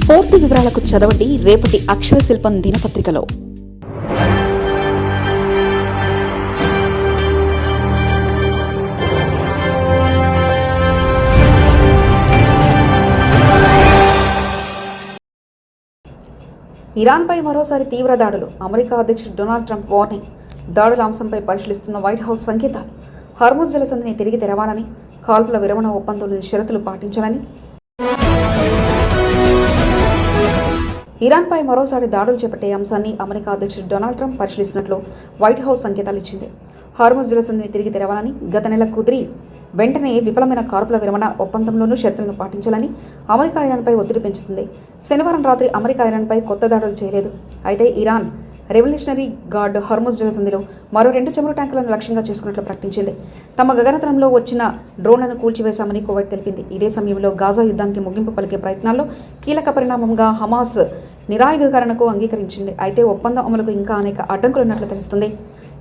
పూర్తి వివరాలకు చదవండి రేపటి అక్షర శిల్పం దినపత్రికలో. ఇరాన్పై మరోసారి తీవ్ర దాడులు. అమెరికా అధ్యక్షుడు డొనాల్డ్ ట్రంప్ వార్నింగ్. దాడుల అంశంపై పరిశీలిస్తున్న వైట్ హౌస్ సంకేతాలు. హార్ముజ్ జలసంధిని తిరిగి తెరవాలని, కాల్పుల విరమణ ఒప్పందంలోని షరతులు పాటించాలని. ఇరాన్పై మరోసారి దాడులు చేపట్టే అంశాన్ని అమెరికా అధ్యక్షుడు డొనాల్డ్ ట్రంప్ పరిశీలిస్తున్నట్లు వైట్ హౌస్ సంకేతాలు ఇచ్చింది. హార్ముజ్ జలసంధిని తిరిగి తెరవాలని, గత నెల కుదిరి వెంటనే విఫలమైన కాల్పుల విరమణ ఒప్పందంలోనూ షరతులను పాటించాలని అమెరికా ఇరాన్పై ఒత్తిడి పెంచుతుంది. శనివారం రాత్రి అమెరికా ఇరాన్పై కొత్త దాడులు చేయలేదు. అయితే ఇరాన్ రెవల్యూషనరీ గార్డ్ హార్ముజ్ జలసంధిలో మరో 2 చమురు ట్యాంకులను లక్ష్యంగా చేసుకున్నట్లు ప్రకటించింది. తమ గగనతలంలో వచ్చిన డ్రోన్లను కూల్చివేశామని కువైట్ తెలిపింది. ఇదే సమయంలో గాజా యుద్ధానికి ముగింపు పలికే ప్రయత్నాల్లో కీలక పరిణామంగా హమాస్ నిరాయుధీకరణకు అంగీకరించింది. అయితే ఒప్పందం అమలుకు ఇంకా అనేక అడ్డంకులున్నట్లు తెలుస్తుంది.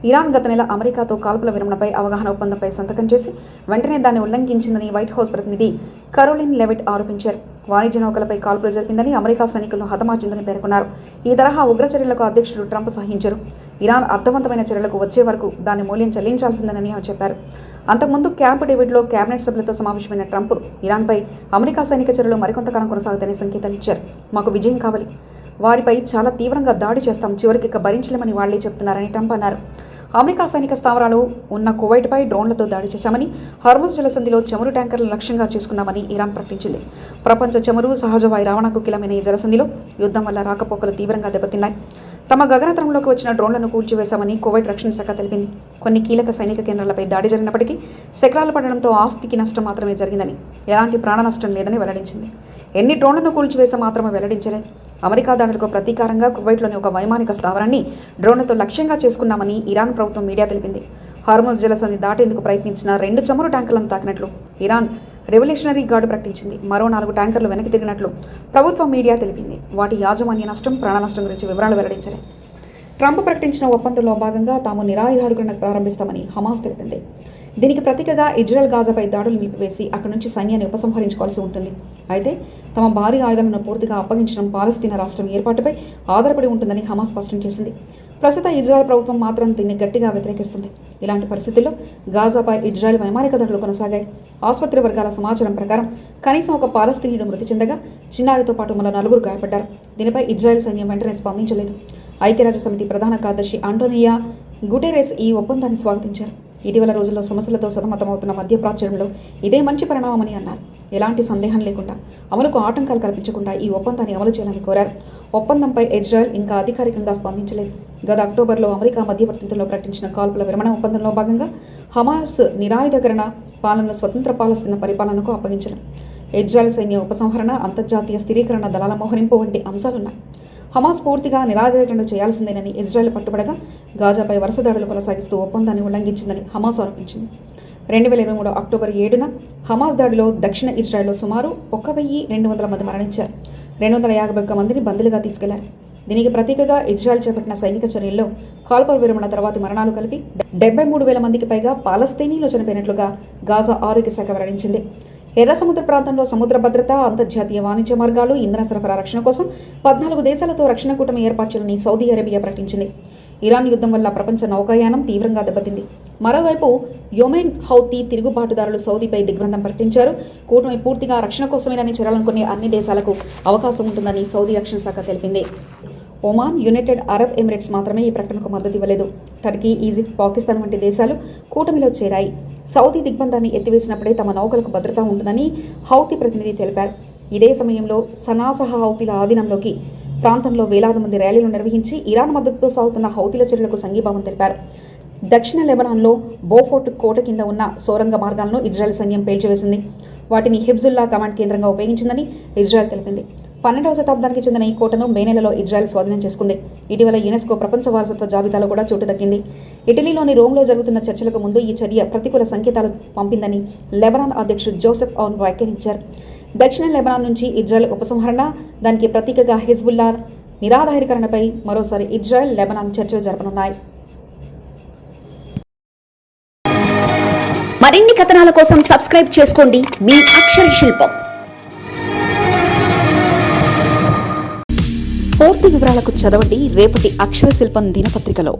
ఇరాన్ గత నెల అమెరికాతో కాల్పుల విరమణపై అవగాహన ఒప్పందంపై సంతకం చేసి వెంటనే దాన్ని ఉల్లంఘించిందని వైట్ హౌస్ ప్రతినిధి కరోలిన్ లెవిట్ ఆరోపించారు. వాణిజ్య నౌకలపై కాల్పులు జరిపిందని, అమెరికా సైనికులను హతమార్చిందని పేర్కొన్నారు. ఈ తరహా ఉగ్ర చర్యలకు అధ్యక్షుడు ట్రంప్ సహించారు. ఇరాన్ అర్థవంతమైన చర్యలకు వచ్చే వరకు దాని మూల్యం చెల్లించాల్సిందేనని ఆయన చెప్పారు. అంతకుముందు క్యాంప్ డేవిడ్లో కేబినెట్ సభ్యులతో సమావేశమైన ట్రంప్ ఇరాన్పై అమెరికా సైనిక చర్యలు మరికొంతకాలం కొనసాగుతాయని సంకేతాలు ఇచ్చారు. మాకు విజయం కావాలి, వారిపై చాలా తీవ్రంగా దాడి చేస్తాం, చివరికి ఇక భరించలేమని వాళ్లే చెప్తున్నారని ట్రంప్ అన్నారు. అమెరికా సైనిక స్థావరాలు ఉన్న కువైట్పై డ్రోన్లతో దాడి చేశామని, హార్ముజ్ జలసంధిలో చమురు ట్యాంకర్లు లక్ష్యంగా చేసుకున్నామని ఇరాన్ ప్రకటించింది. ప్రపంచ చమురు, సహజ వాయు రవాణాకు కీలమైన ఈ జలసంధిలో యుద్ధం వల్ల రాకపోకలు తీవ్రంగా దెబ్బతిన్నాయి. తమ గగనతలంలోకి వచ్చిన డ్రోన్లను కూల్చివేశామని కువైట్ రక్షణ శాఖ తెలిపింది. కొన్ని కీలక సైనిక కేంద్రాలపై దాడి జరిగినప్పటికీ శకలాలు పడడంతో ఆస్తికి నష్టం మాత్రమే జరిగిందని, ఎలాంటి ప్రాణ నష్టం లేదని వెల్లడించింది. ఎన్ని డ్రోన్లను కూల్చివేసా మాత్రమే వెల్లడించలేదు. అమెరికా దాడులకు ప్రతీకారంగా కువైట్లోని ఒక వైమానిక స్థావరాన్ని డ్రోన్లతో లక్ష్యంగా చేసుకున్నామని ఇరాన్ ప్రభుత్వం మీడియా తెలిపింది. హార్ముజ్ జలసంధి దాటేందుకు ప్రయత్నించిన 2 చమురు ట్యాంకర్లను తాకినట్లు ఇరాన్ రెవల్యూషనరీ గార్డు ప్రకటించింది. మరో 4 ట్యాంకర్లు వెనక్కి తిరిగినట్లు ప్రభుత్వం మీడియా తెలిపింది. వాటి యాజమాన్య నష్టం, ప్రాణ నష్టం గురించి వివరాలు వెల్లడించలేదు. ట్రంప్ ప్రకటించిన ఒప్పందంలో భాగంగా తాము నిరాయుధీకరణ ప్రారంభిస్తామని హమాస్ తెలిపింది. దీనికి ప్రతీకగా ఇజ్రాయెల్ గాజాపై దాడులు నిలిపివేసి అక్కడి నుంచి సైన్యాన్ని ఉపసంహరించుకోవాల్సి ఉంటుంది. అయితే తమ భారీ ఆయుధాలను పూర్తిగా అప్పగించడం పాలస్తీనా రాష్ట్రం ఏర్పాటుపై ఆధారపడి ఉంటుందని హమాస్ స్పష్టం చేసింది. ప్రస్తుత ఇజ్రాయెల్ ప్రభుత్వం మాత్రం దీన్ని గట్టిగా వ్యతిరేకిస్తుంది. ఇలాంటి పరిస్థితుల్లో గాజాపై ఇజ్రాయెల్ వైమానిక దాడులు కొనసాగాయి. ఆసుపత్రి వర్గాల సమాచారం ప్రకారం కనీసం ఒక పాలస్తీనీయుడు మృతి చెందగా చిన్నారితో పాటు మరో 4 గాయపడ్డారు. దీనిపై ఇజ్రాయెల్ సైన్యం వెంటనే స్పందించలేదు. ఐక్యరాజ్య సమితి ప్రధాన కార్యదర్శి ఆంటోనియో గుటెరెస్ ఈ ఒప్పందాన్ని స్వాగతించారు. ఇటీవల రోజుల్లో సమస్యలతో సతమతమవుతున్న మధ్యప్రాచ్యంలో ఇదే మంచి పరిణామమని అన్నారు. ఎలాంటి సందేహం లేకుండా అమలుకు ఆటంకాలు కల్పించకుండా ఈ ఒప్పందాన్ని అమలు చేయాలని కోరారు. ఒప్పందంపై ఇజ్రాయెల్ ఇంకా అధికారికంగా స్పందించలేదు. గత అక్టోబర్లో అమెరికా మధ్యవర్తిత్వంలో ప్రకటించిన కాల్పుల విరమణ ఒప్పందంలో భాగంగా హమాస్ నిరాయుధీకరణ పాలనను స్వతంత్ర పాలస్తీనా పరిపాలనకు అప్పగించడం, ఇజ్రాయెల్ సైన్య ఉపసంహరణ, అంతర్జాతీయ స్థిరీకరణ దళాల మోహరింపు వంటి అంశాలున్నాయి. హమాస్ పూర్తిగా నిరాయుధీకరణ చేయాల్సిందేనని ఇజ్రాయెల్ పట్టుబడగా గాజాపై వరుస దాడులు కొనసాగిస్తూ ఒప్పందాన్ని ఉల్లంఘించిందని హమాస్ ఆరోపించింది. 2023 అక్టోబర్ 7న హమాస్ దాడిలో దక్షిణ ఇజ్రాయెల్లో సుమారు 1200 మంది మరణించారు. 251 మందిని బందీలుగా తీసుకెళ్లారు. దీనికి ప్రతీకగా ఇజ్రాయెల్ చేపట్టిన సైనిక చర్యల్లో కాల్పుల విరమణ తర్వాతి మరణాలు కలిపి 73,000 మందికి పైగా పాలస్తీనీలు చనిపోయినట్లుగా గాజా ఆరోగ్య శాఖ వెల్లడించింది. ఎర్ర సముద్ర ప్రాంతంలో సముద్ర భద్రత, అంతర్జాతీయ వాణిజ్య మార్గాలు, ఇంధన సరఫరా రక్షణ కోసం 14 దేశాలతో రక్షణ కూటమి ఏర్పాటు చేయాలని సౌదీ అరేబియా ప్రకటించింది. ఇరాన్ యుద్ధం వల్ల ప్రపంచ నౌకాయానం తీవ్రంగా దెబ్బతింది. మరోవైపు యొమెన్ హౌతీ తిరుగుబాటుదారులు సౌదీపై దిగ్బంధం ప్రకటించారు. కూటమి పూర్తిగా రక్షణ కోసమేనని చేరాలనుకునే అన్ని దేశాలకు అవకాశం ఉంటుందని సౌదీ రక్షణ శాఖ తెలిపింది. ఒమాన్, యునైటెడ్ అరబ్ ఎమిరేట్స్ మాత్రమే ఈ ప్రకటనకు మద్దతు ఇవ్వలేదు. టర్కీ, ఈజిప్ట్, పాకిస్తాన్ వంటి దేశాలు కూటమిలో చేరాయి. సౌదీ దిగ్బంధాన్ని ఎత్తివేసినప్పుడే తమ నౌకలకు భద్రత ఉంటుందని హౌతీ ప్రతినిధి తెలిపారు. ఇదే సమయంలో సనాసహ హౌతీల ఆధీనంలోకి ప్రాంతంలో వేలాది మంది ర్యాలీలు నిర్వహించి ఇరాన్ మద్దతుతో సాగుతున్న హౌతీల చర్యలకు సంఘీభావం తెలిపారు. దక్షిణ లెబనాన్లో బోఫోర్ట్ కోట కింద ఉన్న సొరంగ మార్గాలను ఇజ్రాయెల్ సైన్యం పేల్చివేసింది. వాటిని హిజ్బుల్లా కమాండ్ కేంద్రంగా ఉపయోగించిందని ఇజ్రాయెల్ తెలిపింది. 12వ శతాబ్దానికి చెందిన ఈ కోటను మే నెలలో ఇజ్రాయెల్ స్వాధీనం చేసుకుంది. ఇటీవల యునెస్కో ప్రపంచ వారసత్వ జాబితాలో కూడా చోటు దక్కింది. ఇటలీలోని రోమ్లో జరుగుతున్న చర్చలకు ముందు ఈ చర్య ప్రతికూల సంకేతాలు పంపిందని లెబనాన్ అధ్యక్షుడు జోసెఫ్ ఔన్ వ్యాఖ్యానించారు. దక్షిణ లెబనాన్ నుంచి ఇజ్రాయెల్ ఉపసంహరణ, దానికి ప్రతీకగా హిజ్బుల్లా నిరాధారీకరణపై మరోసారి ఇజ్రాయెల్, లెబనాన్ చర్చలు జరపనున్నాయి. మరిన్ని కథనాల కోసం సబ్స్క్రైబ్ చేసుకోండి మీ అక్షర శిల్పం. పూర్తి వివరాలకు చదవండి రేపటి అక్షర శిల్పం దినపత్రికలో.